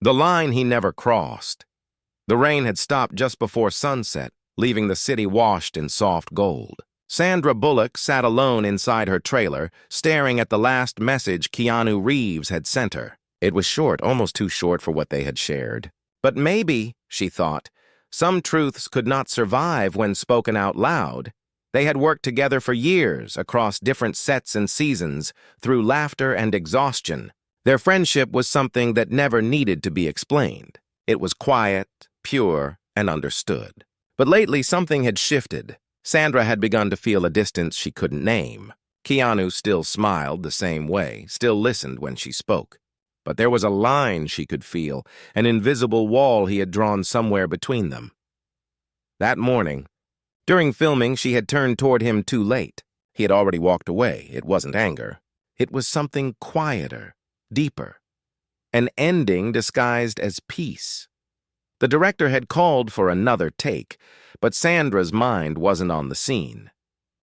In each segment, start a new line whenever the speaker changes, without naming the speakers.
The line he never crossed. The rain had stopped just before sunset, leaving the city washed in soft gold. Sandra Bullock sat alone inside her trailer, staring at the last message Keanu Reeves had sent her. It was short, almost too short for what they had shared. But maybe, she thought, some truths could not survive when spoken out loud. They had worked together for years, across different sets and seasons, through laughter and exhaustion. Their friendship was something that never needed to be explained. It was quiet, pure, and understood. But lately something had shifted. Sandra had begun to feel a distance she couldn't name. Keanu still smiled the same way, still listened when she spoke. But there was a line she could feel, an invisible wall he had drawn somewhere between them. That morning, during filming, she had turned toward him too late. He had already walked away. It wasn't anger. It was something quieter, deeper. An ending disguised as peace. The director had called for another take, but Sandra's mind wasn't on the scene.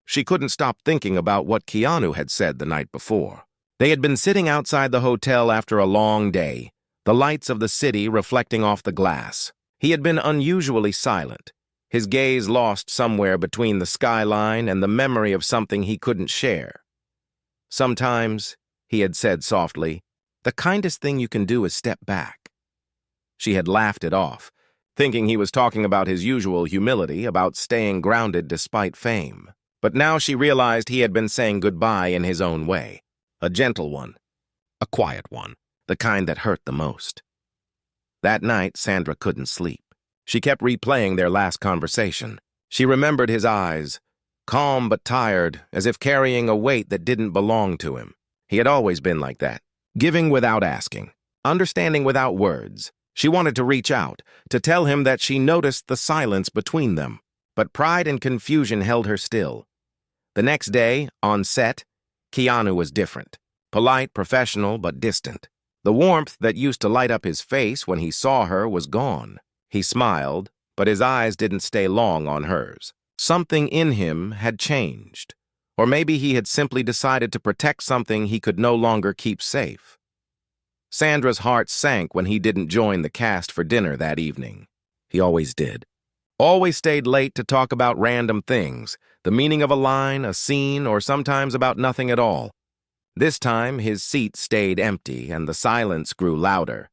She couldn't stop thinking about what Keanu had said the night before. They had been sitting outside the hotel after a long day, the lights of the city reflecting off the glass. He had been unusually silent, his gaze lost somewhere between the skyline and the memory of something he couldn't share. Sometimes, he had said softly, the kindest thing you can do is step back. She had laughed it off, thinking he was talking about his usual humility, about staying grounded despite fame. But now she realized he had been saying goodbye in his own way. A gentle one, a quiet one, the kind that hurt the most. That night, Sandra couldn't sleep. She kept replaying their last conversation. She remembered his eyes, calm but tired, as if carrying a weight that didn't belong to him. He had always been like that, giving without asking, understanding without words. She wanted to reach out, to tell him that she noticed the silence between them, but pride and confusion held her still. The next day, on set, Keanu was different. Polite, professional, but distant. The warmth that used to light up his face when he saw her was gone. He smiled, but his eyes didn't stay long on hers. Something in him had changed. Or maybe he had simply decided to protect something he could no longer keep safe. Sandra's heart sank when he didn't join the cast for dinner that evening. He always did. Always stayed late to talk about random things, the meaning of a line, a scene, or sometimes about nothing at all. This time, his seat stayed empty and the silence grew louder.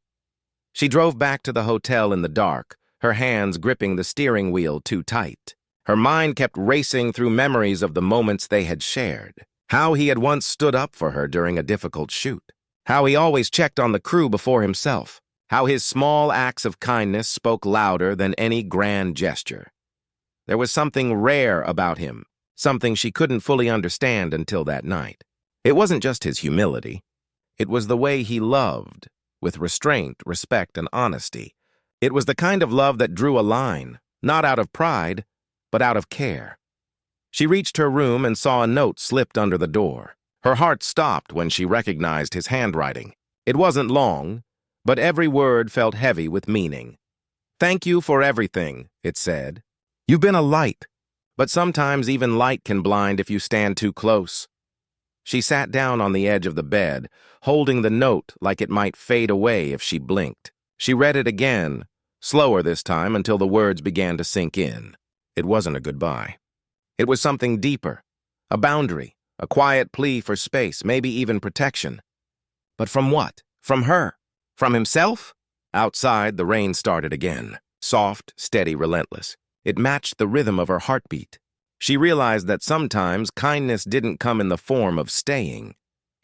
She drove back to the hotel in the dark, her hands gripping the steering wheel too tight. Her mind kept racing through memories of the moments they had shared. How he had once stood up for her during a difficult shoot. How he always checked on the crew before himself. How his small acts of kindness spoke louder than any grand gesture. There was something rare about him, something she couldn't fully understand until that night. It wasn't just his humility. It was the way he loved, with restraint, respect, and honesty. It was the kind of love that drew a line, not out of pride, but out of care. She reached her room and saw a note slipped under the door. Her heart stopped when she recognized his handwriting. It wasn't long, but every word felt heavy with meaning. "Thank you for everything," it said. "You've been a light, but sometimes even light can blind if you stand too close." She sat down on the edge of the bed, holding the note like it might fade away if she blinked. She read it again, slower this time until the words began to sink in. It wasn't a goodbye. It was something deeper, a boundary. A quiet plea for space, maybe even protection. But from what? From her? From himself? Outside, the rain started again. Soft, steady, relentless. It matched the rhythm of her heartbeat. She realized that sometimes kindness didn't come in the form of staying.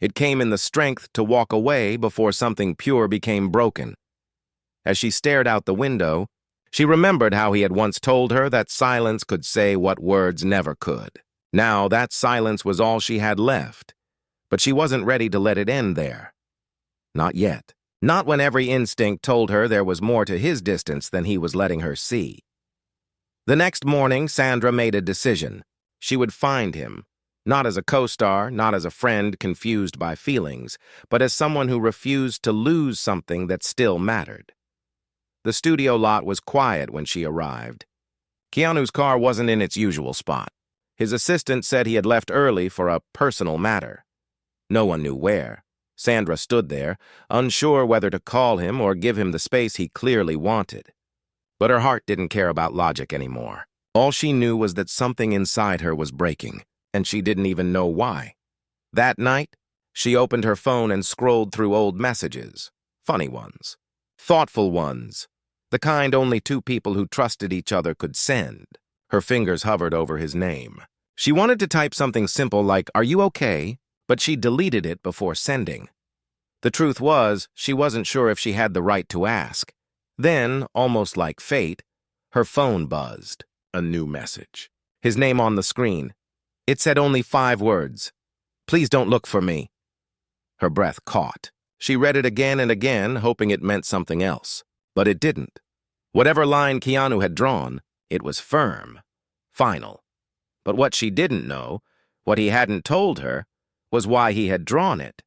It came in the strength to walk away before something pure became broken. As she stared out the window, she remembered how he had once told her that silence could say what words never could. Now, that silence was all she had left, but she wasn't ready to let it end there. Not yet. Not when every instinct told her there was more to his distance than he was letting her see. The next morning, Sandra made a decision. She would find him, not as a co-star, not as a friend confused by feelings, but as someone who refused to lose something that still mattered. The studio lot was quiet when she arrived. Keanu's car wasn't in its usual spot. His assistant said he had left early for a personal matter. No one knew where. Sandra stood there, unsure whether to call him or give him the space he clearly wanted. But her heart didn't care about logic anymore. All she knew was that something inside her was breaking, and she didn't even know why. That night, she opened her phone and scrolled through old messages. Funny ones. Thoughtful ones. The kind only two people who trusted each other could send. Her fingers hovered over his name. She wanted to type something simple like, "Are you okay?" but she deleted it before sending. The truth was, she wasn't sure if she had the right to ask. Then, almost like fate, her phone buzzed. A new message. His name on the screen. It said only 5 words. "Please don't look for me." Her breath caught. She read it again and again, hoping it meant something else. But it didn't. Whatever line Keanu had drawn, it was firm. Final. But what she didn't know, what he hadn't told her, was why he had drawn it.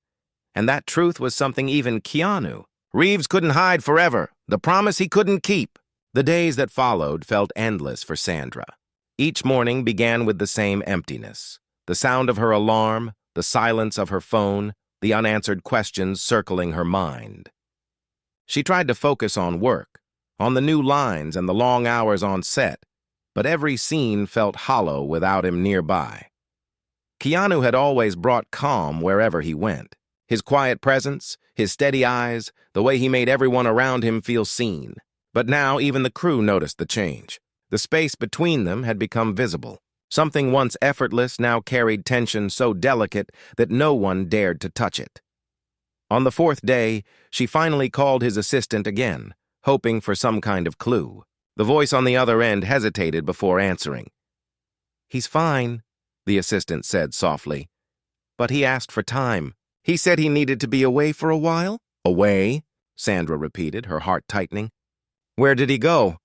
And that truth was something even Keanu Reeves couldn't hide forever, the promise he couldn't keep. The days that followed felt endless for Sandra. Each morning began with the same emptiness. The sound of her alarm, the silence of her phone, the unanswered questions circling her mind. She tried to focus on work, on the new lines and the long hours on set, but every scene felt hollow without him nearby. Keanu had always brought calm wherever he went. His quiet presence, his steady eyes, the way he made everyone around him feel seen. But now even the crew noticed the change. The space between them had become visible. Something once effortless now carried tension so delicate that no one dared to touch it. On the 4th day, she finally called his assistant again, hoping for some kind of clue. The voice on the other end hesitated before answering. "He's fine," the assistant said softly. "But he asked for time. He said he needed to be away for a while?" "Away?" Sandra repeated, her heart tightening. "Where did he go?"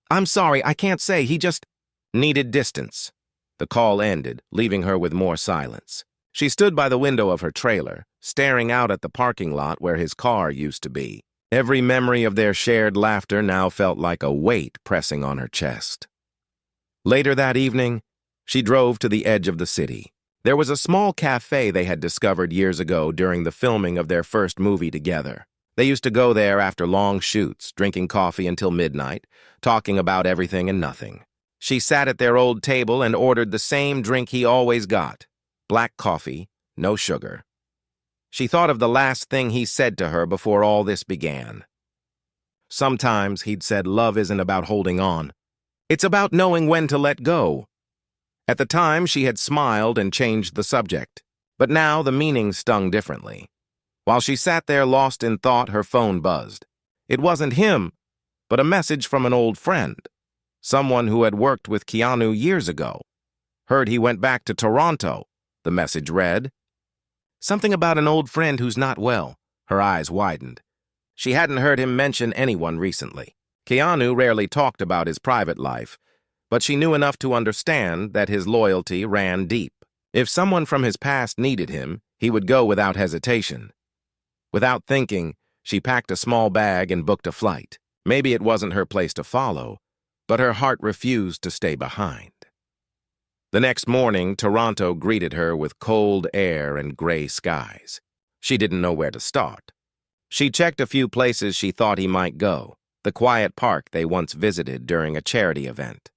"I'm sorry, I can't say. He just needed distance." The call ended, leaving her with more silence. She stood by the window of her trailer, staring out at the parking lot where his car used to be. Every memory of their shared laughter now felt like a weight pressing on her chest. Later that evening, she drove to the edge of the city. There was a small cafe they had discovered years ago during the filming of their first movie together. They used to go there after long shoots, drinking coffee until midnight, talking about everything and nothing. She sat at their old table and ordered the same drink he always got. Black coffee, no sugar. She thought of the last thing he said to her before all this began. Sometimes, he'd said, love isn't about holding on. It's about knowing when to let go. At the time, she had smiled and changed the subject. But now the meaning stung differently. While she sat there lost in thought, her phone buzzed. It wasn't him, but a message from an old friend. Someone who had worked with Keanu years ago. Heard he went back to Toronto, the message read. Something about an old friend who's not well. Her eyes widened. She hadn't heard him mention anyone recently. Keanu rarely talked about his private life, but she knew enough to understand that his loyalty ran deep. If someone from his past needed him, he would go without hesitation. Without thinking, she packed a small bag and booked a flight. Maybe it wasn't her place to follow, but her heart refused to stay behind. The next morning, Toronto greeted her with cold air and gray skies. She didn't know where to start. She checked a few places she thought he might go, the quiet park they once visited during a charity event,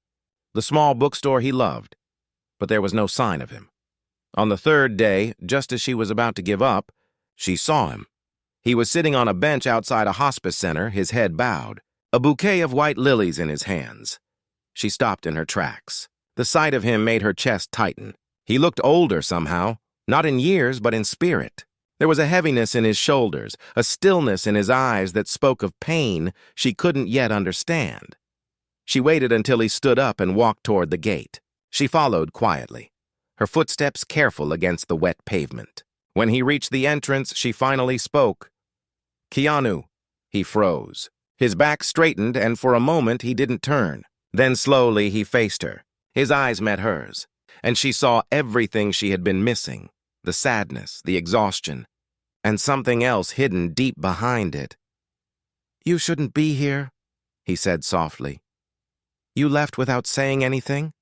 the small bookstore he loved, but there was no sign of him. On the 3rd day, just as she was about to give up, she saw him. He was sitting on a bench outside a hospice center, his head bowed, a bouquet of white lilies in his hands. She stopped in her tracks. The sight of him made her chest tighten. He looked older somehow, not in years, but in spirit. There was a heaviness in his shoulders, a stillness in his eyes that spoke of pain she couldn't yet understand. She waited until he stood up and walked toward the gate. She followed quietly, her footsteps careful against the wet pavement. When he reached the entrance, she finally spoke. "Keanu." He froze. His back straightened, and for a moment he didn't turn. Then slowly he faced her. His eyes met hers, and she saw everything she had been missing, the sadness, the exhaustion, and something else hidden deep behind it. "You shouldn't be here," he said softly. "You left without saying anything?"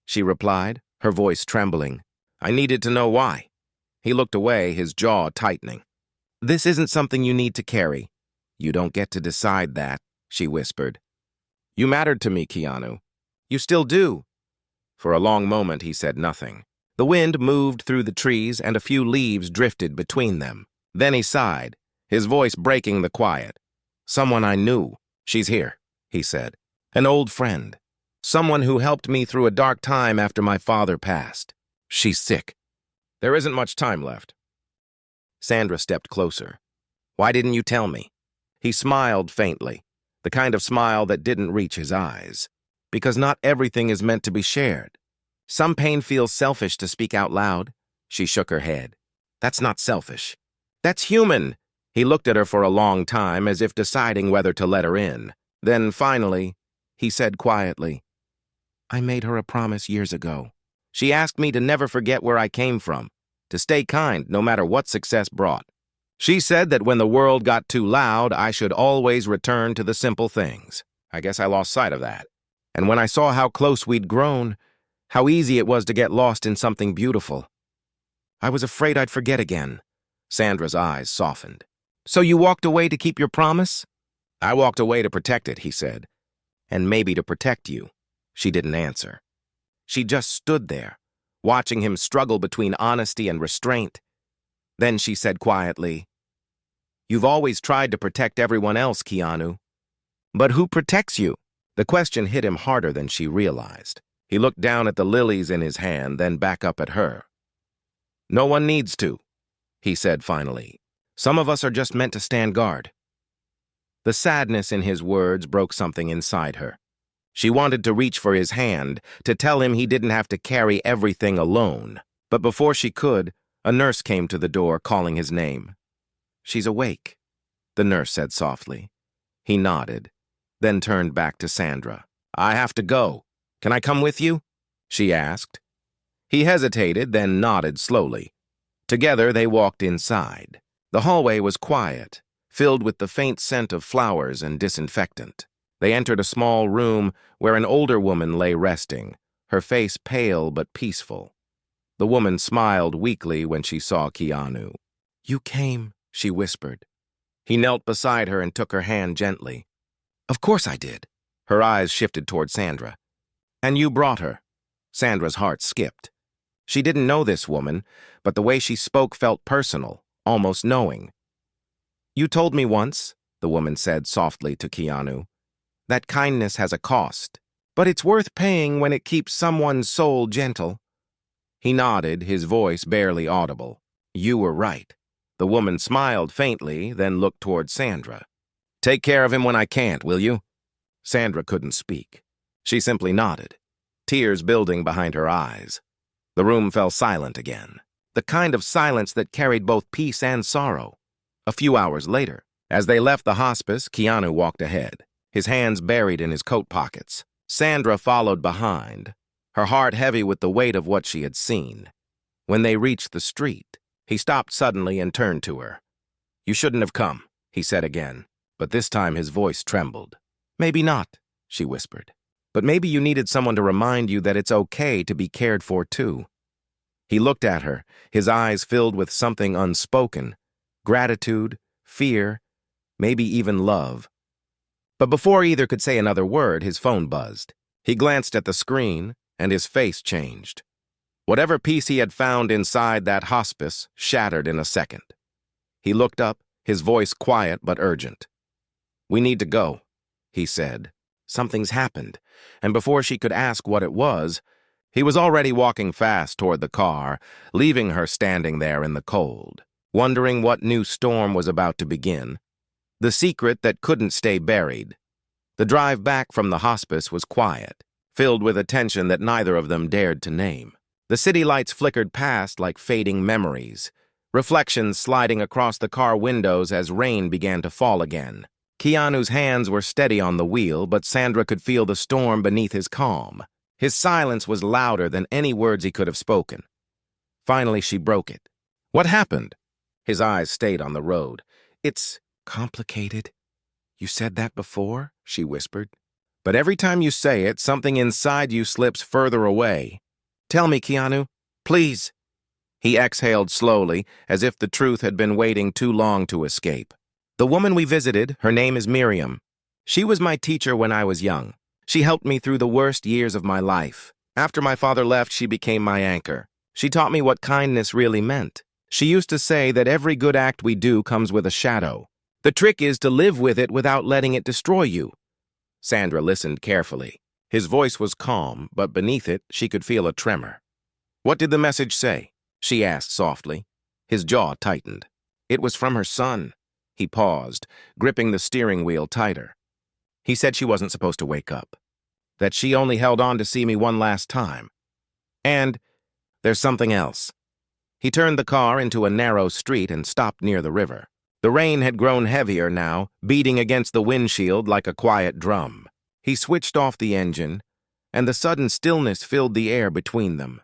She replied, her voice trembling. "I needed to know why." He looked away, his jaw tightening. This isn't something you need to carry. You don't get to decide that, she whispered. You mattered to me, Keanu. You still do. For a long moment, he said nothing. The wind moved through the trees and a few leaves drifted between them. Then he sighed, his voice breaking the quiet. Someone I knew. She's here, he said. An old friend. Someone who helped me through a dark time after my father passed. She's sick. There isn't much time left. Sandra stepped closer. Why didn't you tell me? He smiled faintly, the kind of smile that didn't reach his eyes. Because not everything is meant to be shared. Some pain feels selfish to speak out loud. She shook her head. That's not selfish. That's human. He looked at her for a long time as if deciding whether to let her in. Then finally, he said quietly, I made her a promise years ago. She asked me to never forget where I came from, to stay kind no matter what success brought. She said that when the world got too loud, I should always return to the simple things. I guess I lost sight of that. And when I saw how close we'd grown, how easy it was to get lost in something beautiful, I was afraid I'd forget again. Sandra's eyes softened. So you walked away to keep your promise? I walked away to protect it, he said. And maybe to protect you. She didn't answer. She just stood there, watching him struggle between honesty and restraint. Then she said quietly, You've always tried to protect everyone else, Keanu. But who protects you? The question hit him harder than she realized. He looked down at the lilies in his hand, then back up at her. No one needs to, he said finally. Some of us are just meant to stand guard. The sadness in his words broke something inside her. She wanted to reach for his hand, to tell him he didn't have to carry everything alone. But before she could, a nurse came to the door, calling his name. She's awake, the nurse said softly. He nodded, then turned back to Sandra. I have to go. Can I come with you? She asked. He hesitated, then nodded slowly. Together they walked inside. The hallway was quiet, filled with the faint scent of flowers and disinfectant. They entered a small room where an older woman lay resting, her face pale but peaceful. The woman smiled weakly when she saw Keanu. You came, she whispered. He knelt beside her and took her hand gently. Of course I did. Her eyes shifted toward Sandra. And you brought her. Sandra's heart skipped. She didn't know this woman, but the way she spoke felt personal, almost knowing. You told me once, the woman said softly to Keanu, that kindness has a cost, but it's worth paying when it keeps someone's soul gentle. He nodded, his voice barely audible. You were right. The woman smiled faintly, then looked toward Sandra. Take care of him when I can't, will you? Sandra couldn't speak. She simply nodded, tears building behind her eyes. The room fell silent again, the kind of silence that carried both peace and sorrow. A few hours later, as they left the hospice, Keanu walked ahead, his hands buried in his coat pockets. Sandra followed behind, her heart heavy with the weight of what she had seen. When they reached the street, he stopped suddenly and turned to her. You shouldn't have come, he said again, but this time his voice trembled. Maybe not, she whispered. But maybe you needed someone to remind you that it's okay to be cared for too. He looked at her, his eyes filled with something unspoken, gratitude, fear, maybe even love. But before either could say another word, his phone buzzed. He glanced at the screen, and his face changed. Whatever peace he had found inside that hospice shattered in a second. He looked up, his voice quiet but urgent. We need to go, he said. Something's happened, and before she could ask what it was, he was already walking fast toward the car, leaving her standing there in the cold, wondering what new storm was about to begin. The secret that couldn't stay buried. The drive back from the hospice was quiet, filled with a tension that neither of them dared to name. The city lights flickered past like fading memories, reflections sliding across the car windows as rain began to fall again. Keanu's hands were steady on the wheel, but Sandra could feel the storm beneath his calm. His silence was louder than any words he could have spoken. Finally, she broke it. What happened? His eyes stayed on the road. It's complicated. You said that before, she whispered. But every time you say it, something inside you slips further away. Tell me, Keanu, please. He exhaled slowly, as if the truth had been waiting too long to escape. The woman we visited, her name is Miriam. She was my teacher when I was young. She helped me through the worst years of my life. After my father left, she became my anchor. She taught me what kindness really meant. She used to say that every good act we do comes with a shadow. The trick is to live with it without letting it destroy you. Sandra listened carefully. His voice was calm, but beneath it, she could feel a tremor. "What did the message say?" she asked softly. His jaw tightened. It was from her son. He paused, gripping the steering wheel tighter. He said she wasn't supposed to wake up, that she only held on to see me one last time. And there's something else. He turned the car into a narrow street and stopped near the river. The rain had grown heavier now, beating against the windshield like a quiet drum. He switched off the engine, and the sudden stillness filled the air between them.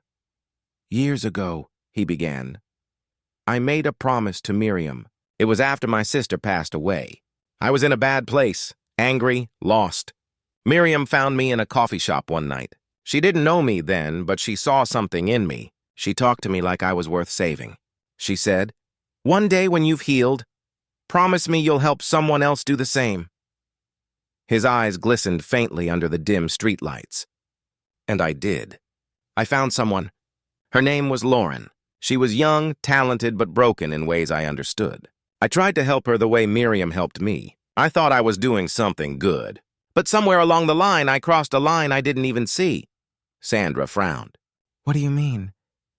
"Years ago," he began, "I made a promise to Miriam. It was after my sister passed away. I was in a bad place, angry, lost. Miriam found me in a coffee shop one night. She didn't know me then, but she saw something in me. She talked to me like I was worth saving. She said, 'One day when you've healed, promise me you'll help someone else do the same.'" His eyes glistened faintly under the dim streetlights. And I did. I found someone. Her name was Lauren. She was young, talented, but broken in ways I understood. I tried to help her the way Miriam helped me. I thought I was doing something good. But somewhere along the line, I crossed a line I didn't even see. Sandra frowned. "What do you mean?"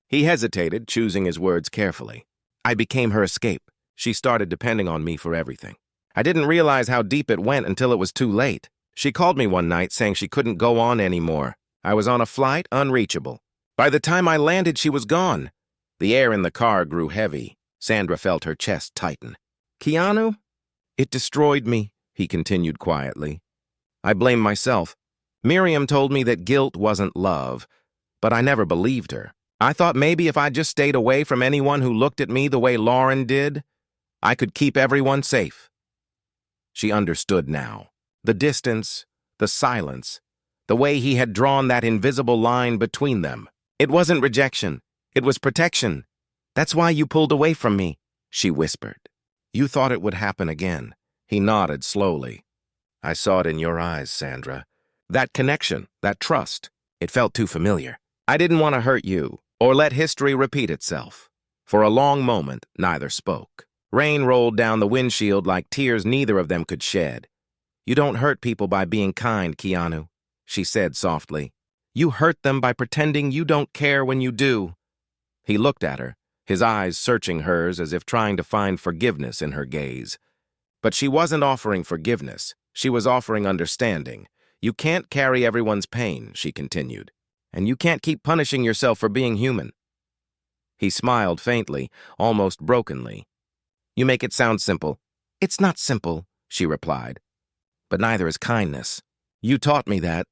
He hesitated, choosing his words carefully. "I became her escape. She started depending on me for everything. I didn't realize how deep it went until it was too late. She called me one night saying she couldn't go on anymore. I was on a flight, unreachable. By the time I landed, she was gone." The air in the car grew heavy. Sandra felt her chest tighten. "Keanu? It destroyed me," he continued quietly. "I blame myself. Miriam told me that guilt wasn't love, but I never believed her. I thought maybe if I just stayed away from anyone who looked at me the way Lauren did, I could keep everyone safe." She understood now. The distance, the silence, the way he had drawn that invisible line between them. "It wasn't rejection. It was protection. That's why you pulled away from me," she whispered. "You thought it would happen again." He nodded slowly. "I saw it in your eyes, Sandra. That connection, that trust, it felt too familiar. I didn't want to hurt you or let history repeat itself." For a long moment, neither spoke. Rain rolled down the windshield like tears neither of them could shed. "You don't hurt people by being kind, Keanu," she said softly. "You hurt them by pretending you don't care when you do." He looked at her, his eyes searching hers as if trying to find forgiveness in her gaze. But she wasn't offering forgiveness. She was offering understanding. "You can't carry everyone's pain," she continued. "And you can't keep punishing yourself for being human." He smiled faintly, almost brokenly. "You make it sound simple." "It's not simple," she replied. "But neither is kindness. You taught me that."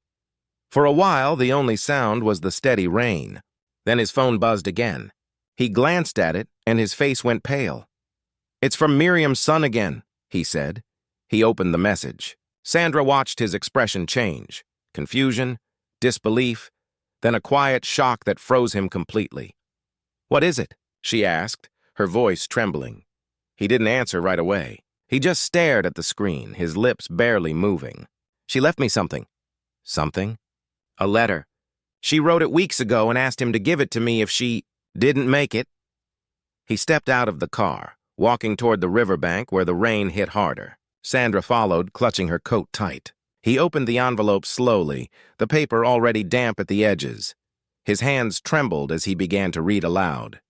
For a while, the only sound was the steady rain. Then his phone buzzed again. He glanced at it, and his face went pale. "It's from Miriam's son again," he said. He opened the message. Sandra watched his expression change. Confusion, disbelief, then a quiet shock that froze him completely. "What is it?" she asked, her voice trembling. He didn't answer right away. He just stared at the screen, his lips barely moving. "She left me something." "Something?" "A letter. She wrote it weeks ago and asked him to give it to me if she didn't make it." He stepped out of the car, walking toward the riverbank where the rain hit harder. Sandra followed, clutching her coat tight. He opened the envelope slowly, the paper already damp at the edges. His hands trembled as he began to read aloud.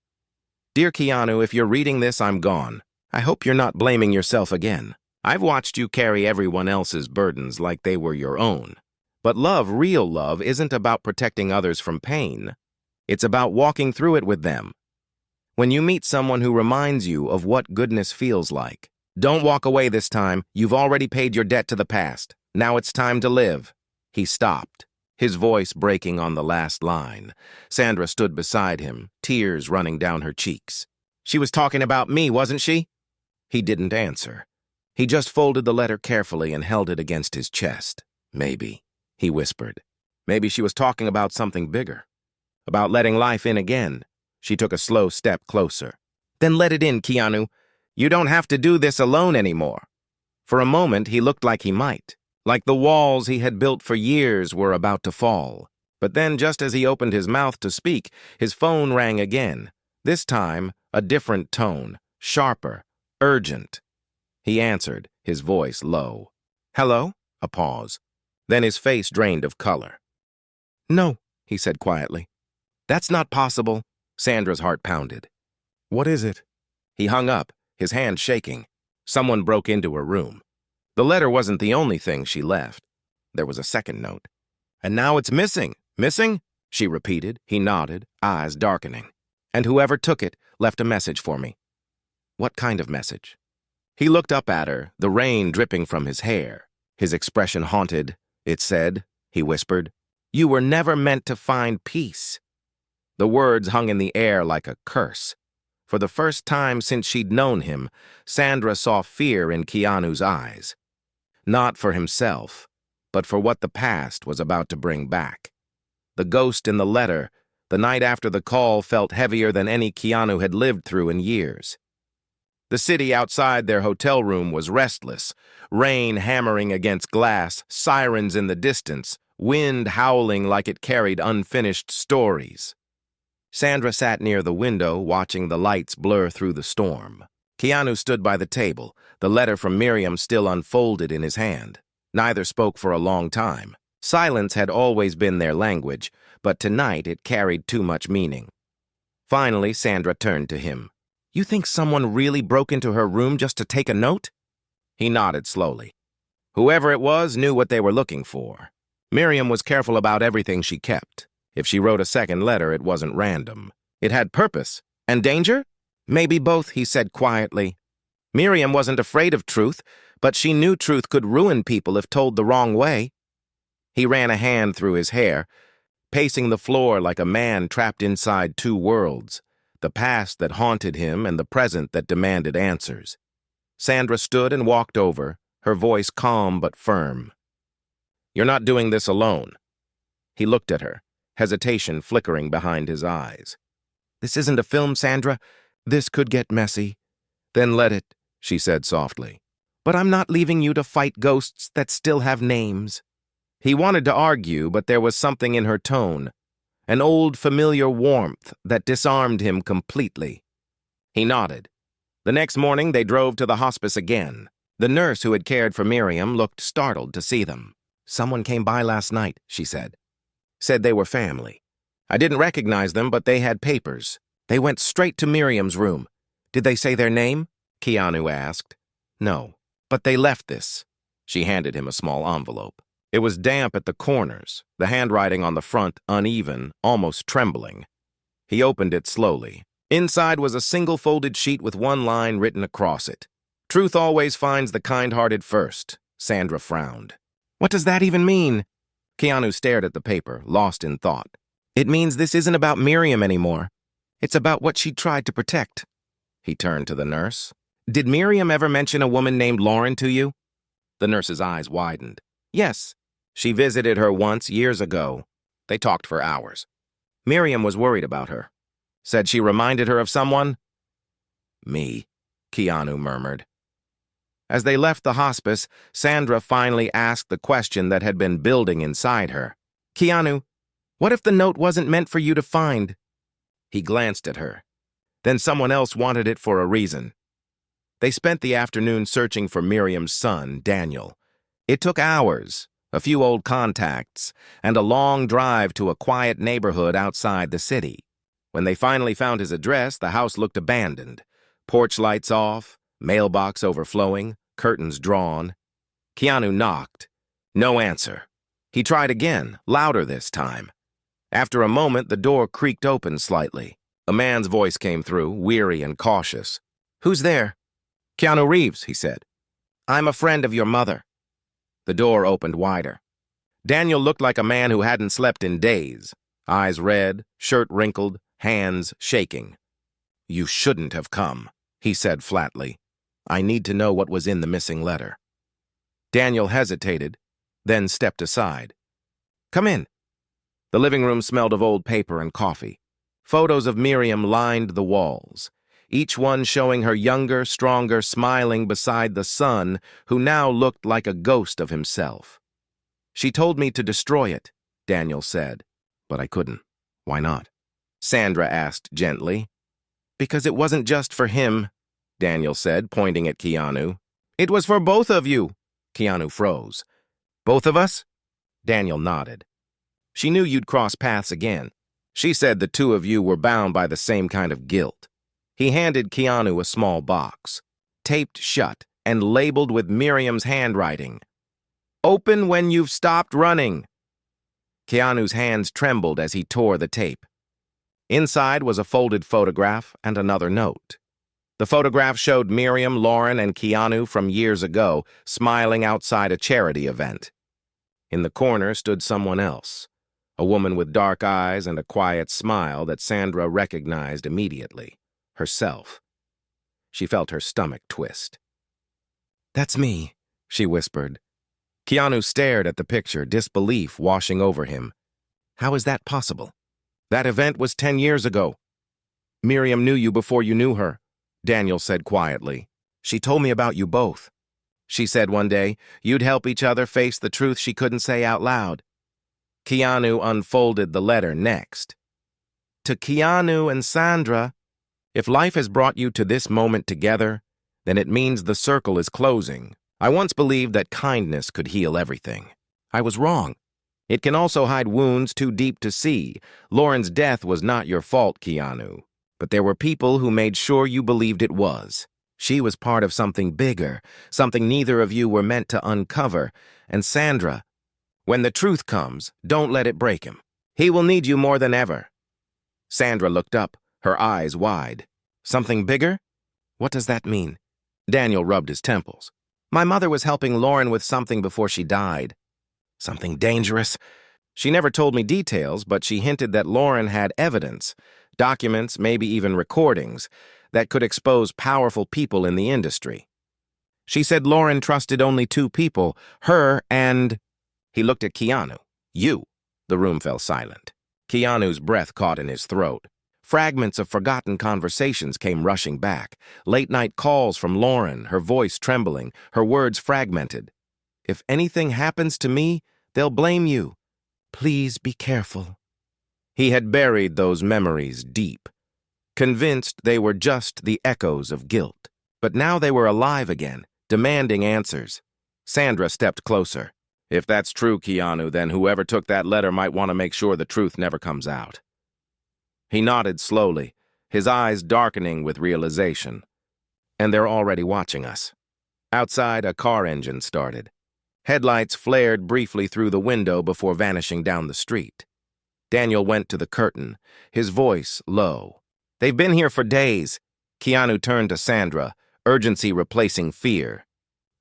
"Dear Keanu, if you're reading this, I'm gone. I hope you're not blaming yourself again. I've watched you carry everyone else's burdens like they were your own. But love, real love, isn't about protecting others from pain. It's about walking through it with them. When you meet someone who reminds you of what goodness feels like, don't walk away this time. You've already paid your debt to the past. Now it's time to live." He stopped, his voice breaking on the last line. Sandra stood beside him, tears running down her cheeks. "She was talking about me, wasn't she?" He didn't answer. He just folded the letter carefully and held it against his chest. "Maybe," he whispered. "Maybe she was talking about something bigger. About letting life in again. She took a slow step closer. Then let it in, Keanu. You don't have to do this alone anymore. For a moment, he looked like he might, like the walls he had built for years were about to fall. But then, just as he opened his mouth to speak, his phone rang again. This time, a different tone, sharper, urgent. He answered, his voice low. Hello? A pause. Then his face drained of color. No, he said quietly. That's not possible. Sandra's heart pounded. What is it? He hung up, his hand shaking. Someone broke into her room. The letter wasn't the only thing she left. There was a second note. And now it's missing. Missing? She repeated. He nodded, eyes darkening. And whoever took it left a message for me. What kind of message? He looked up at her, the rain dripping from his hair. His expression haunted. It said, he whispered, you were never meant to find peace. The words hung in the air like a curse. For the first time since she'd known him, Sandra saw fear in Keanu's eyes. Not for himself, but for what the past was about to bring back. The ghost in the letter, the night after the call, felt heavier than any Keanu had lived through in years. The city outside their hotel room was restless, rain hammering against glass, sirens in the distance, wind howling like it carried unfinished stories. Sandra sat near the window, watching the lights blur through the storm. Keanu stood by the table, the letter from Miriam still unfolded in his hand. Neither spoke for a long time. Silence had always been their language, but tonight it carried too much meaning. Finally, Sandra turned to him. You think someone really broke into her room just to take a note? He nodded slowly. Whoever it was knew what they were looking for. Miriam was careful about everything she kept. If she wrote a second letter, it wasn't random. It had purpose. And danger? Maybe both, he said quietly. Miriam wasn't afraid of truth, but she knew truth could ruin people if told the wrong way. He ran a hand through his hair, pacing the floor like a man trapped inside two worlds, the past that haunted him and the present that demanded answers. Sandra stood and walked over, her voice calm but firm. You're not doing this alone. He looked at her, hesitation flickering behind his eyes. This isn't a film, Sandra. This could get messy. Then let it, she said softly. But I'm not leaving you to fight ghosts that still have names. He wanted to argue, but there was something in her tone, an old familiar warmth that disarmed him completely. He nodded. The next morning they drove to the hospice again. The nurse who had cared for Miriam looked startled to see them. Someone came by last night, she said. Said they were family. I didn't recognize them, but they had papers. They went straight to Miriam's room. Did they say their name? Keanu asked. No, but they left this. She handed him a small envelope. It was damp at the corners, the handwriting on the front uneven, almost trembling. He opened it slowly. Inside was a single folded sheet with one line written across it. Truth always finds the kind-hearted first. Sandra frowned. What does that even mean? Keanu stared at the paper, lost in thought. It means this isn't about Miriam anymore. It's about what she tried to protect. He turned to the nurse. Did Miriam ever mention a woman named Lauren to you? The nurse's eyes widened. Yes. She visited her once years ago. They talked for hours. Miriam was worried about her. Said she reminded her of someone? Me, Keanu murmured. As they left the hospice, Sandra finally asked the question that had been building inside her. Keanu, what if the note wasn't meant for you to find? He glanced at her. Then someone else wanted it for a reason. They spent the afternoon searching for Miriam's son, Daniel. It took hours, a few old contacts, and a long drive to a quiet neighborhood outside the city. When they finally found his address, the house looked abandoned. Porch lights off, mailbox overflowing, curtains drawn. Keanu knocked. No answer. He tried again, louder this time. After a moment, the door creaked open slightly. A man's voice came through, weary and cautious. Who's there? Keanu Reeves, he said. I'm a friend of your mother. The door opened wider. Daniel looked like a man who hadn't slept in days. Eyes red, shirt wrinkled, hands shaking. You shouldn't have come, he said flatly. I need to know what was in the missing letter. Daniel hesitated, then stepped aside. Come in. The living room smelled of old paper and coffee. Photos of Miriam lined the walls, each one showing her younger, stronger, smiling beside the son who now looked like a ghost of himself. "She told me to destroy it," Daniel said. "But I couldn't." "Why not?" Sandra asked gently. "Because it wasn't just for him," Daniel said, pointing at Keanu. "It was for both of you." Keanu froze. "Both of us?" Daniel nodded. "She knew you'd cross paths again. She said the two of you were bound by the same kind of guilt." He handed Keanu a small box, taped shut and labeled with Miriam's handwriting. "Open when you've stopped running." Keanu's hands trembled as he tore the tape. Inside was a folded photograph and another note. The photograph showed Miriam, Lauren, and Keanu from years ago, smiling outside a charity event. In the corner stood someone else, a woman with dark eyes and a quiet smile that Sandra recognized immediately. Herself. She felt her stomach twist. "That's me," she whispered. Keanu stared at the picture, disbelief washing over him. "How is that possible? That event was 10 years ago." "Miriam knew you before you knew her," Daniel said quietly. "She told me about you both. She said one day you'd help each other face the truth she couldn't say out loud." Keanu unfolded the letter next. "To Keanu and Sandra, if life has brought you to this moment together, then it means the circle is closing. I once believed that kindness could heal everything. I was wrong. It can also hide wounds too deep to see. Lauren's death was not your fault, Keanu. But there were people who made sure you believed it was. She was part of something bigger, something neither of you were meant to uncover. And Sandra, when the truth comes, don't let it break him. He will need you more than ever." Sandra looked up, her eyes wide. "Something bigger? What does that mean?" Daniel rubbed his temples. "My mother was helping Lauren with something before she died." "Something dangerous?" "She never told me details, but she hinted that Lauren had evidence, documents, maybe even recordings, that could expose powerful people in the industry. She said Lauren trusted only two people, her and—" He looked at Keanu. "You." The room fell silent. Keanu's breath caught in his throat. Fragments of forgotten conversations came rushing back. Late-night calls from Lauren, her voice trembling, her words fragmented. "If anything happens to me, they'll blame you. Please be careful." He had buried those memories deep, convinced they were just the echoes of guilt. But now they were alive again, demanding answers. Sandra stepped closer. "If that's true, Keanu, then whoever took that letter might want to make sure the truth never comes out." He nodded slowly, his eyes darkening with realization. "And they're already watching us." Outside, a car engine started. Headlights flared briefly through the window before vanishing down the street. Daniel went to the curtain, his voice low. "They've been here for days." Keanu turned to Sandra, urgency replacing fear.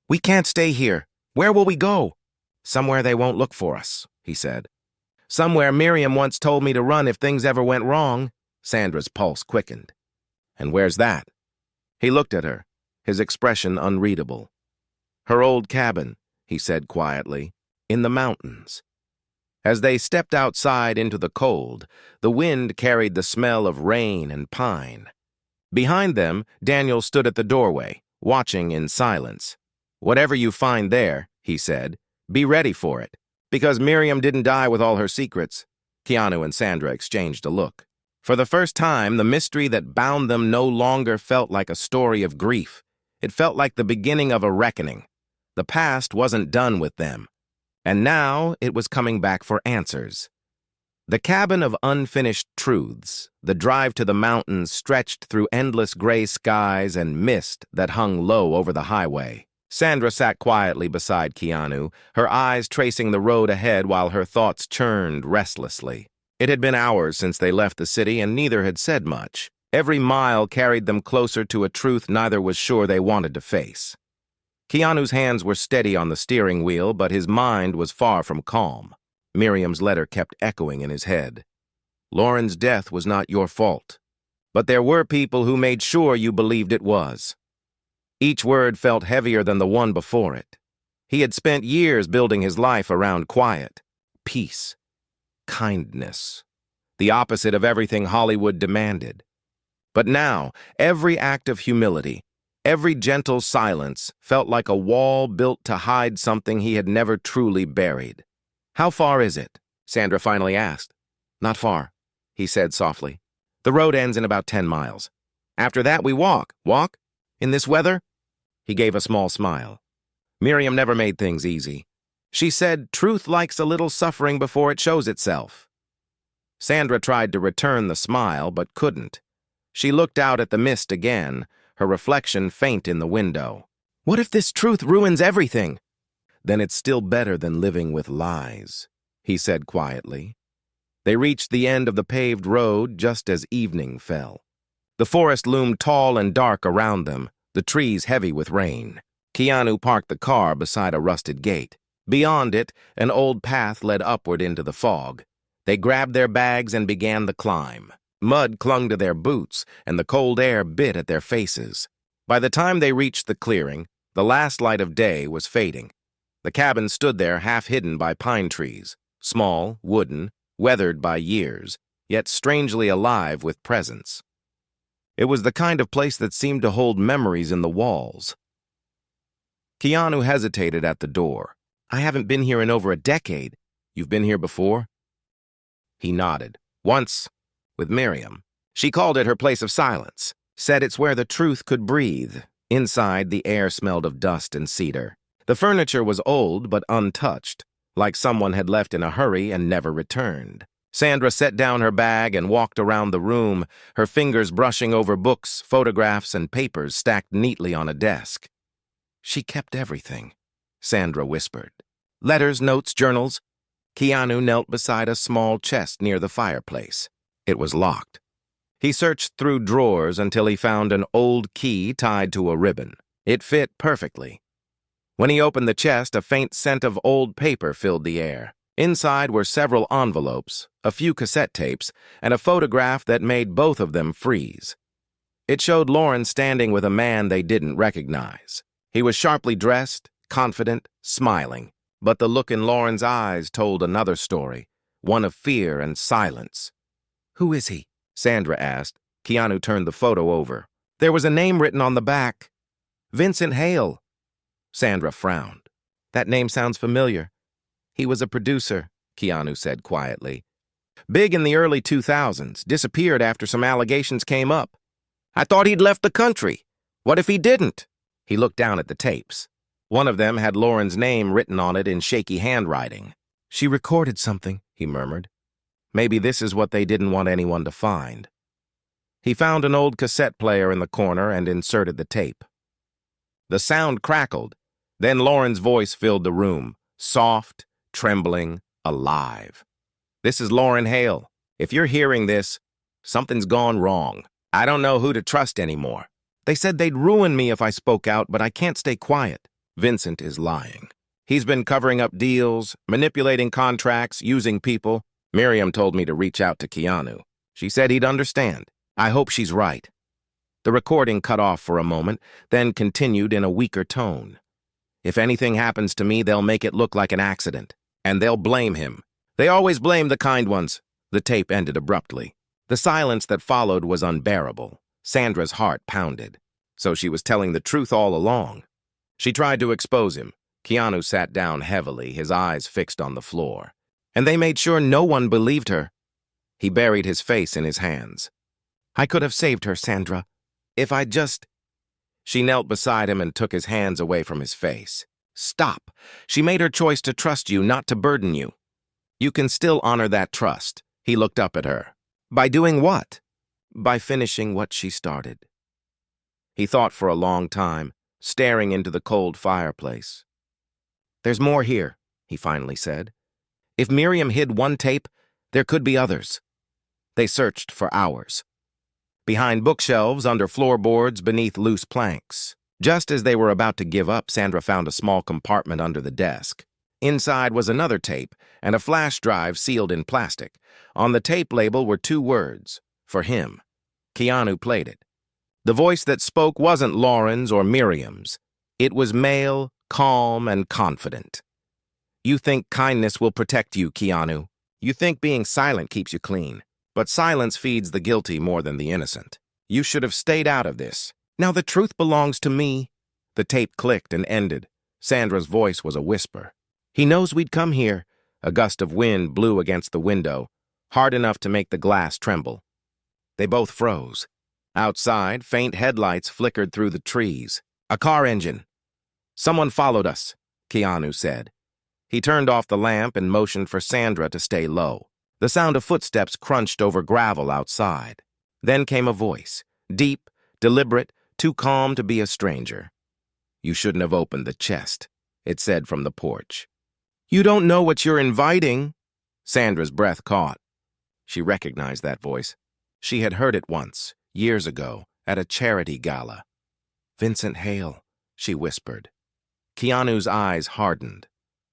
"We can't stay here. Where will we go?" "Somewhere they won't look for us," he said. "Somewhere Miriam once told me to run if things ever went wrong." Sandra's pulse quickened. "And where's that?" He looked at her, his expression unreadable. "Her old cabin," he said quietly, "in the mountains." As they stepped outside into the cold, the wind carried the smell of rain and pine. Behind them, Daniel stood at the doorway, watching in silence. "Whatever you find there," he said, "be ready for it. Because Miriam didn't die with all her secrets." Keanu and Sandra exchanged a look. For the first time, the mystery that bound them no longer felt like a story of grief. It felt like the beginning of a reckoning. The past wasn't done with them. And now it was coming back for answers. The cabin of unfinished truths, the drive to the mountains stretched through endless gray skies and mist that hung low over the highway. Sandra sat quietly beside Keanu, her eyes tracing the road ahead while her thoughts churned restlessly. It had been hours since they left the city, and neither had said much. Every mile carried them closer to a truth neither was sure they wanted to face. Keanu's hands were steady on the steering wheel, but his mind was far from calm. Miriam's letter kept echoing in his head. "Lauren's death was not your fault, but there were people who made sure you believed it was." Each word felt heavier than the one before it. He had spent years building his life around quiet, peace, kindness. the opposite of everything Hollywood demanded. But now, every act of humility, every gentle silence felt like a wall built to hide something he had never truly buried. "How far is it?" Sandra finally asked. "Not far," he said softly. "The road ends in about 10 miles. After that, we walk." "Walk? In this weather?" He gave a small smile. Miriam never made things easy. She said, "Truth likes a little suffering before it shows itself." Sandra tried to return the smile, but couldn't. She looked out at the mist again, her reflection faint in the window. "What if this truth ruins everything?" "Then it's still better than living with lies," he said quietly. They reached the end of the paved road just as evening fell. The forest loomed tall and dark around them, the trees heavy with rain. Keanu parked the car beside a rusted gate. Beyond it, an old path led upward into the fog. They grabbed their bags and began the climb. Mud clung to their boots, and the cold air bit at their faces. By the time they reached the clearing, the last light of day was fading. The cabin stood there half hidden by pine trees, small, wooden, weathered by years, yet strangely alive with presence. It was the kind of place that seemed to hold memories in the walls. Keanu hesitated at the door. "I haven't been here in over a decade. You've been here before?" He nodded. "Once, with Miriam. She called it her place of silence, said it's where the truth could breathe." Inside, the air smelled of dust and cedar. The furniture was old but untouched, like someone had left in a hurry and never returned. Sandra set down her bag and walked around the room, her fingers brushing over books, photographs, and papers stacked neatly on a desk. "She kept everything," Sandra whispered. "Letters, notes, journals." Keanu knelt beside a small chest near the fireplace. It was locked. He searched through drawers until he found an old key tied to a ribbon. It fit perfectly. When he opened the chest, a faint scent of old paper filled the air. Inside were several envelopes, a few cassette tapes, and a photograph that made both of them freeze. It showed Lauren standing with a man they didn't recognize. He was sharply dressed, confident, smiling, but the look in Lauren's eyes told another story, one of fear and silence. "Who is he?" Sandra asked. Keanu turned the photo over. "There was a name written on the back. Vincent Hale." Sandra frowned. "That name sounds familiar." "He was a producer," Keanu said quietly. "Big in the early 2000s, disappeared after some allegations came up. I thought he'd left the country. What if he didn't?" He looked down at the tapes. One of them had Lauren's name written on it in shaky handwriting. "She recorded something," he murmured. "Maybe this is what they didn't want anyone to find." He found an old cassette player in the corner and inserted the tape. The sound crackled. Then Lauren's voice filled the room, soft, trembling, alive. "This is Lauren Hale. If you're hearing this, something's gone wrong. I don't know who to trust anymore. They said they'd ruin me if I spoke out, but I can't stay quiet. Vincent is lying. He's been covering up deals, manipulating contracts, using people. Miriam told me to reach out to Keanu. She said he'd understand. I hope she's right." The recording cut off for a moment, then continued in a weaker tone. "If anything happens to me, they'll make it look like an accident. And they'll blame him. They always blame the kind ones." The tape ended abruptly. The silence that followed was unbearable. Sandra's heart pounded. So she was telling the truth all along. She tried to expose him. Keanu sat down heavily, his eyes fixed on the floor. "And they made sure no one believed her." He buried his face in his hands. "I could have saved her, Sandra. If I'd just—" She knelt beside him and took his hands away from his face. "Stop. She made her choice to trust you, not to burden you. You can still honor that trust." He looked up at her. "By doing what?" "By finishing what she started." He thought for a long time, staring into the cold fireplace. "There's more here," he finally said. "If Miriam hid one tape, there could be others." They searched for hours. Behind bookshelves, under floorboards, beneath loose planks. Just as they were about to give up, Sandra found a small compartment under the desk. Inside was another tape and a flash drive sealed in plastic. On the tape label were 2 words, "For him." Keanu played it. The voice that spoke wasn't Lauren's or Miriam's. It was male, calm, and confident. "You think kindness will protect you, Keanu. You think being silent keeps you clean. But silence feeds the guilty more than the innocent. You should have stayed out of this. Now the truth belongs to me. The tape clicked and ended. Sandra's voice was a whisper. He knows we'd come here. A gust of wind blew against the window, hard enough to make the glass tremble. They both froze. Outside, faint headlights flickered through the trees. A car engine. Someone followed us, Keanu said. He turned off the lamp and motioned for Sandra to stay low. The sound of footsteps crunched over gravel outside. Then came a voice, deep, deliberate, too calm to be a stranger. You shouldn't have opened the chest, it said from the porch. You don't know what you're inviting. Sandra's breath caught. She recognized that voice. She had heard it once, years ago, at a charity gala. Vincent Hale, she whispered. Keanu's eyes hardened.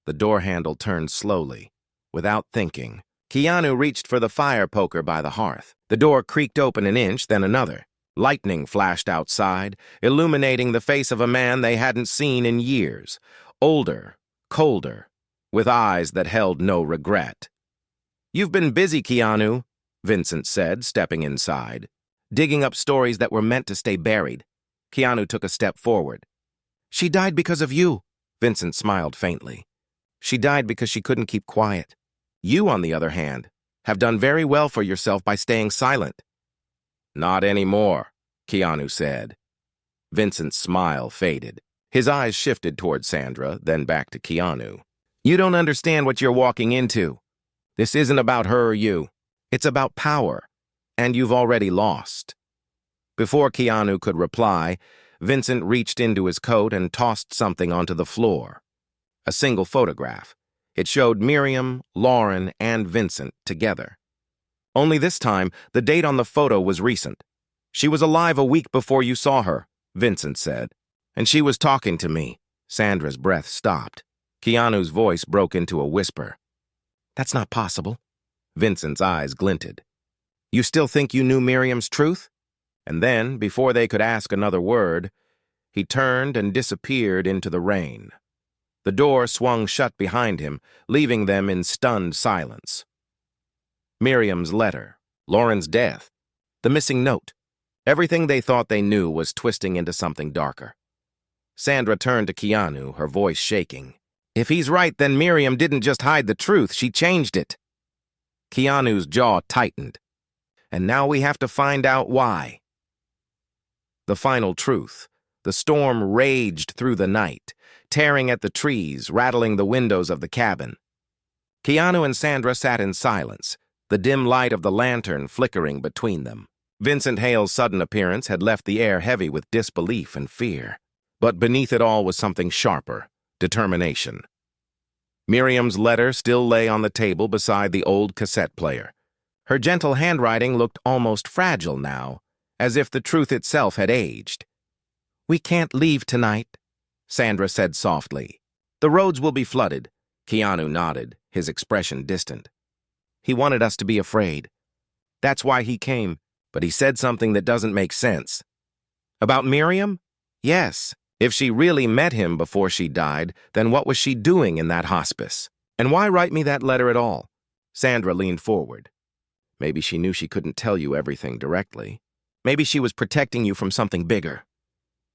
The door handle turned slowly. Without thinking, Keanu reached for the fire poker by the hearth. The door creaked open an inch, then another. Lightning flashed outside, illuminating the face of a man they hadn't seen in years. Older, colder, with eyes that held no regret. You've been busy, Keanu, Vincent said, stepping inside, digging up stories that were meant to stay buried. Keanu took a step forward. She died because of you, Vincent smiled faintly. She died because she couldn't keep quiet. You, on the other hand, have done very well for yourself by staying silent. Not anymore, Keanu said. Vincent's smile faded. His eyes shifted toward Sandra, then back to Keanu. You don't understand what you're walking into. This isn't about her or you. It's about power, and you've already lost. Before Keanu could reply, Vincent reached into his coat and tossed something onto the floor. A single photograph. It showed Miriam, Lauren, and Vincent together. Only this time, the date on the photo was recent. She was alive a week before you saw her, Vincent said. And she was talking to me. Sandra's breath stopped. Keanu's voice broke into a whisper. That's not possible. Vincent's eyes glinted. You still think you knew Miriam's truth? And then, before they could ask another word, he turned and disappeared into the rain. The door swung shut behind him, leaving them in stunned silence. Miriam's letter, Lauren's death, the missing note. Everything they thought they knew was twisting into something darker. Sandra turned to Keanu, her voice shaking. If he's right, then Miriam didn't just hide the truth, she changed it. Keanu's jaw tightened. And now we have to find out why. The final truth. The storm raged through the night, tearing at the trees, rattling the windows of the cabin. Keanu and Sandra sat in silence, the dim light of the lantern flickering between them. Vincent Hale's sudden appearance had left the air heavy with disbelief and fear. But beneath it all was something sharper, determination. Miriam's letter still lay on the table beside the old cassette player. Her gentle handwriting looked almost fragile now, as if the truth itself had aged. We can't leave tonight, Sandra said softly. The roads will be flooded. Keanu nodded, his expression distant. He wanted us to be afraid. That's why he came, but he said something that doesn't make sense. About Miriam? Yes. If she really met him before she died, then what was she doing in that hospice? And why write me that letter at all? Sandra leaned forward. Maybe she knew she couldn't tell you everything directly. Maybe she was protecting you from something bigger.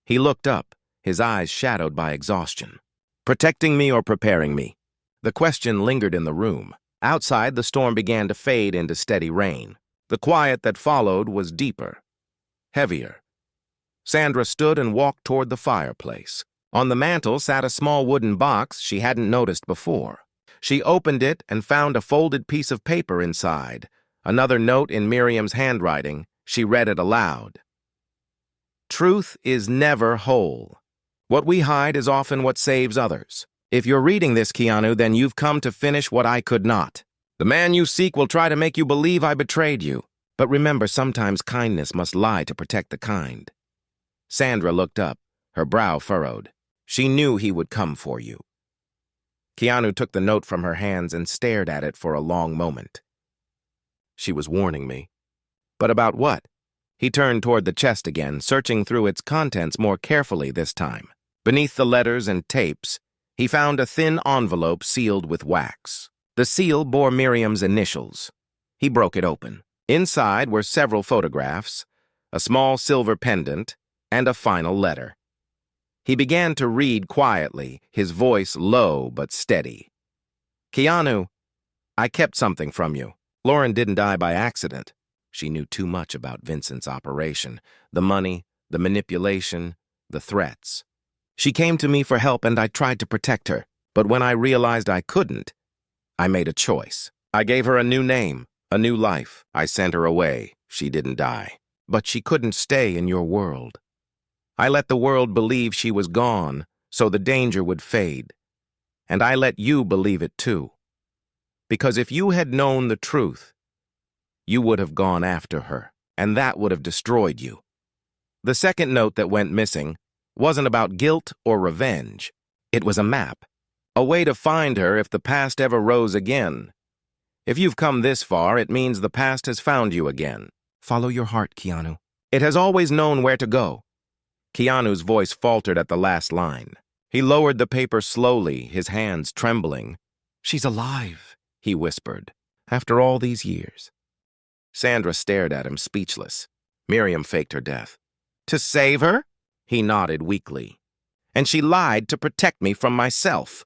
He looked up, his eyes shadowed by exhaustion. Protecting me or preparing me? The question lingered in the room. Outside, the storm began to fade into steady rain. The quiet that followed was deeper, heavier. Sandra stood and walked toward the fireplace. On the mantel sat a small wooden box she hadn't noticed before. She opened it and found a folded piece of paper inside. Another note in Miriam's handwriting. She read it aloud. Truth is never whole. What we hide is often what saves others. If you're reading this, Keanu, then you've come to finish what I could not. The man you seek will try to make you believe I betrayed you. But remember, sometimes kindness must lie to protect the kind. Sandra looked up, her brow furrowed. She knew he would come for you. Keanu took the note from her hands and stared at it for a long moment. She was warning me. But about what? He turned toward the chest again, searching through its contents more carefully this time. Beneath the letters and tapes, he found a thin envelope sealed with wax. The seal bore Miriam's initials. He broke it open. Inside were several photographs, a small silver pendant, and a final letter. He began to read quietly, his voice low but steady. Keanu, I kept something from you. Lauren didn't die by accident. She knew too much about Vincent's operation, the money, the manipulation, the threats. She came to me for help and I tried to protect her, but when I realized I couldn't, I made a choice. I gave her a new name, a new life. I sent her away. She didn't die. But she couldn't stay in your world. I let the world believe she was gone, so the danger would fade. And I let you believe it too. Because if you had known the truth, you would have gone after her, and that would have destroyed you. The second note that went missing wasn't about guilt or revenge. It was a map, a way to find her if the past ever rose again. If you've come this far, it means the past has found you again. Follow your heart, Keanu. It has always known where to go. Keanu's voice faltered at the last line. He lowered the paper slowly, his hands trembling. She's alive, he whispered, after all these years. Sandra stared at him, speechless. Miriam faked her death. To save her? He nodded weakly. And she lied to protect me from myself.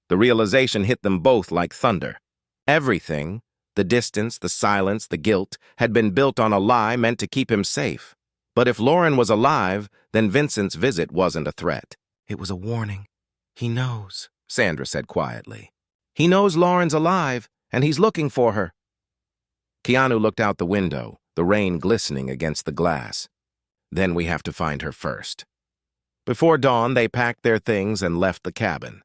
The realization hit them both like thunder. Everything, the distance, the silence, the guilt, had been built on a lie meant to keep him safe. But if Lauren was alive, then Vincent's visit wasn't a threat. It was a warning. He knows, Sandra said quietly. He knows Lauren's alive, and he's looking for her. Keanu looked out the window, the rain glistening against the glass. Then we have to find her first. Before dawn, they packed their things and left the cabin.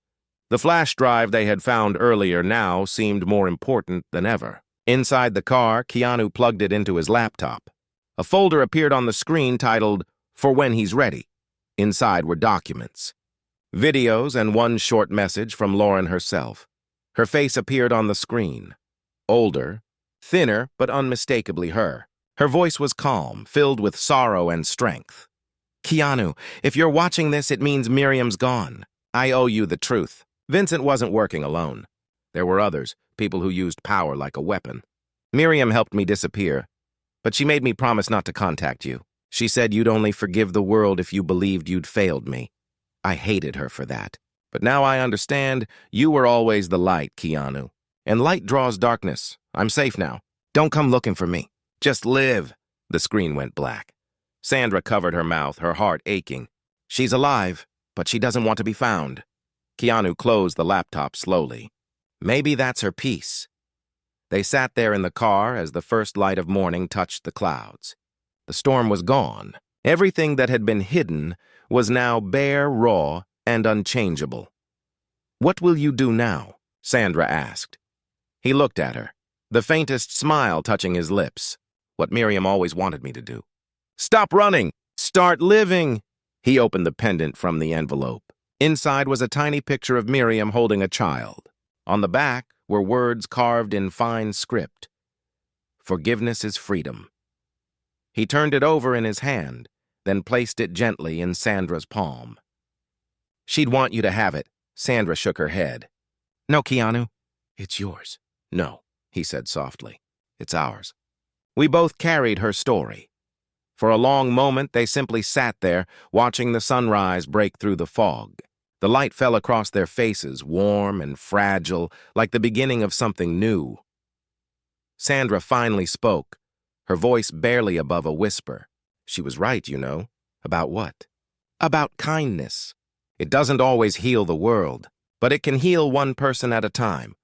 The flash drive they had found earlier now seemed more important than ever. Inside the car, Keanu plugged it into his laptop. A folder appeared on the screen titled, For When He's Ready. Inside were documents, videos, and one short message from Lauren herself. Her face appeared on the screen. Older, thinner, but unmistakably her. Her voice was calm, filled with sorrow and strength. Keanu, if you're watching this, it means Miriam's gone. I owe you the truth. Vincent wasn't working alone. There were others, people who used power like a weapon. Miriam helped me disappear, but she made me promise not to contact you. She said you'd only forgive the world if you believed you'd failed me. I hated her for that. But now I understand you were always the light, Keanu. And light draws darkness. I'm safe now. Don't come looking for me. Just live. The screen went black. Sandra covered her mouth, her heart aching. She's alive, but she doesn't want to be found. Keanu closed the laptop slowly. Maybe that's her peace. They sat there in the car as the first light of morning touched the clouds. The storm was gone. Everything that had been hidden was now bare, raw, and unchangeable. What will you do now? Sandra asked. He looked at her, the faintest smile touching his lips. What Miriam always wanted me to do. Stop running! Start living! He opened the pendant from the envelope. Inside was a tiny picture of Miriam holding a child. On the back were words carved in fine script. Forgiveness is freedom. He turned it over in his hand, then placed it gently in Sandra's palm. She'd want you to have it. Sandra shook her head. No, Keanu. It's yours. No, he said softly. It's ours. We both carried her story. For a long moment, they simply sat there, watching the sunrise break through the fog. The light fell across their faces, warm and fragile, like the beginning of something new. Sandra finally spoke, her voice barely above a whisper. She was right, you know. About what? About kindness. It doesn't always heal the world, but it can heal one person at a time.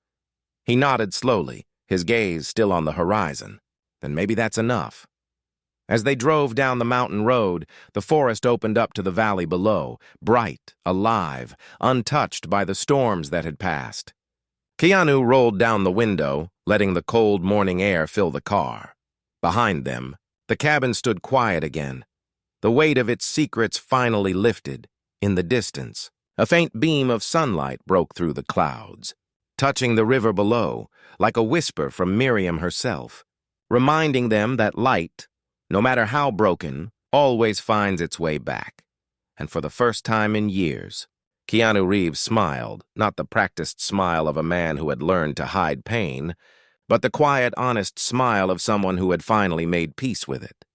He nodded slowly, his gaze still on the horizon. Then maybe that's enough. As they drove down the mountain road, the forest opened up to the valley below, bright, alive, untouched by the storms that had passed. Keanu rolled down the window, letting the cold morning air fill the car. Behind them, the cabin stood quiet again. The weight of its secrets finally lifted. In the distance, a faint beam of sunlight broke through the clouds, touching the river below, like a whisper from Miriam herself, reminding them that light, no matter how broken, always finds its way back. And for the first time in years, KeanuReeves smiled, not the practiced smile of a man who had learned to hide pain, but the quiet, honest smile of someone who had finally made peace with it.